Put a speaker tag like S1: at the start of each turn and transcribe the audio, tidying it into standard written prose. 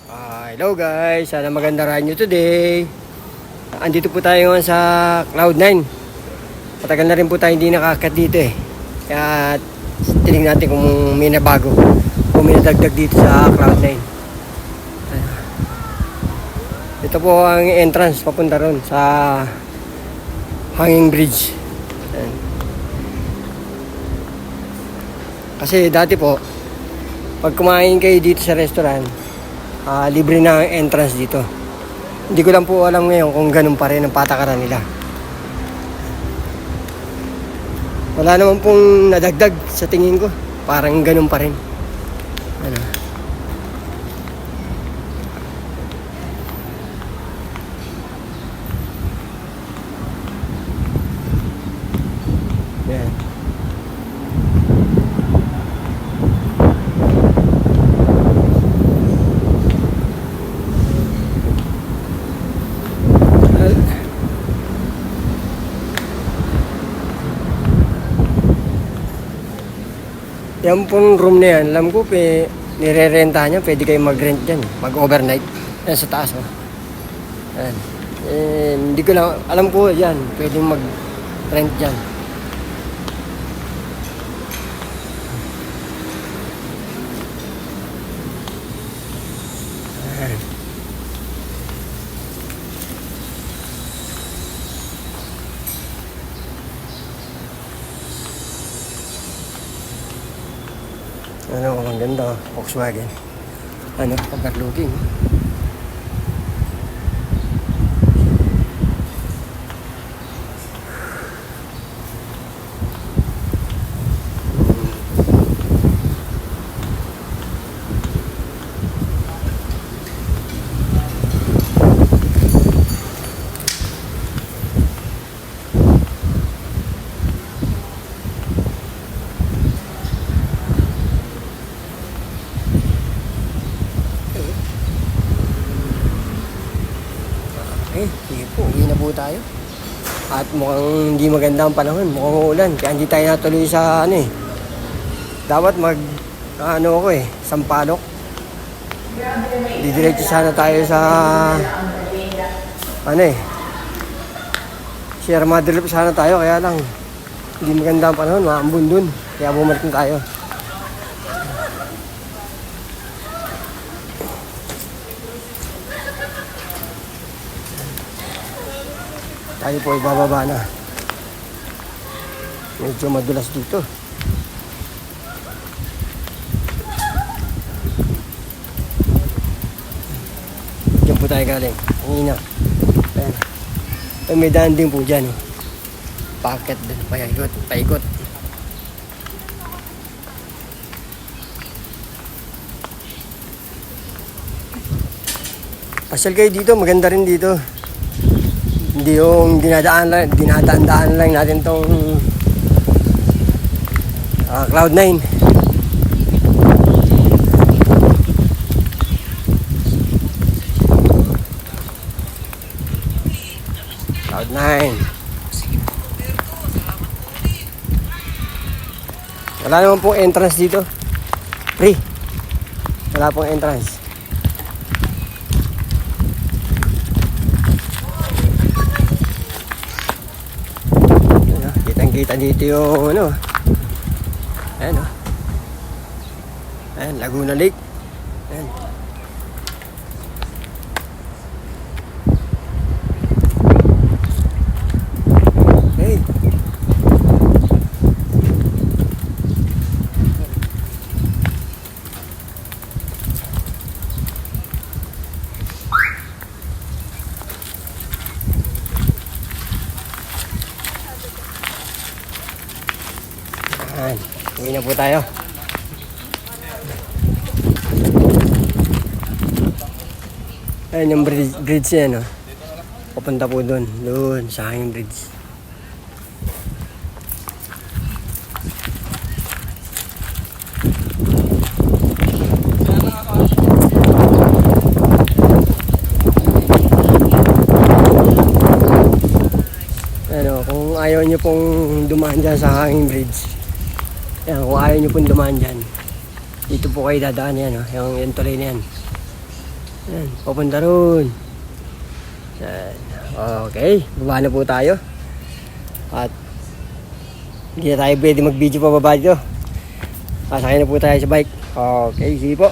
S1: Hello guys, sana maganda ride nyo today. Andito po tayo ngayon sa Cloud9. Matagal na rin po tayo hindi nakaakyat dito eh. Kaya tingnan natin kung may nabago, kung may nadagdag dito sa Cloud9. Ito po ang entrance papunta ron sa Hanging Bridge. Ayan. Kasi dati po, pag kumain kayo dito sa restaurant, libre na ang entrance dito. Hindi ko lang po alam ngayon kung ganun pa rin ang patakaran nila. Wala naman pong nadagdag sa tingin ko. Parang ganun pa rin. Ano? Yan. Yan pong room na yan, alam ko, nire-renta niya, pwede kayo mag-rent dyan, mag-overnight. Yan sa taas, oh. Yan. Hindi ko lang, alam ko yan, pwede mag-rent dyan. Yan. Ano, ang ganda, Volkswagen. Ano, overlooking. Sige po, uwi na po tayo. At mukhang hindi maganda ang panahon, mukhang uulan. Kaya hindi tayo natuloy sa ano eh. Dapat ako eh, Sampaloc. Didiretso sana tayo sa Sierra Madre sana tayo, kaya lang hindi maganda ang panahon, maambun dun. Kaya bumalik tayo. Tayo po ibababa na. Medyo madulas dito. Diyan po tayo galing. Hina. Ayan. Ay, may daan din po dyan. Packet din. Paikot. Pasyal kayo dito. Maganda rin dito. Hindi yung dinadaan lang natin tong Cloud9. Cloud9. Wala naman pong entrance dito. Free. Wala pong entrance. Kita dito yung ayan ayan, Laguna Lake. Ayan. Hey. Ayan, uwi na po tayo. Ayan yung bridge yan, papunta po doon sa Hanging Bridge. Kung ayaw nyo pong dumaan dyan sa Hanging Bridge, yan, kung ayaw nyo pong dumaan dyan, dito po kayo dadaan yan, yung tulay na yan. Yan, papunta ron. Yan. Okay, baba na po tayo. At hindi na tayo pwede mag-video pa baba dito. Pasakay na po tayo sa bike. Okay, sige po.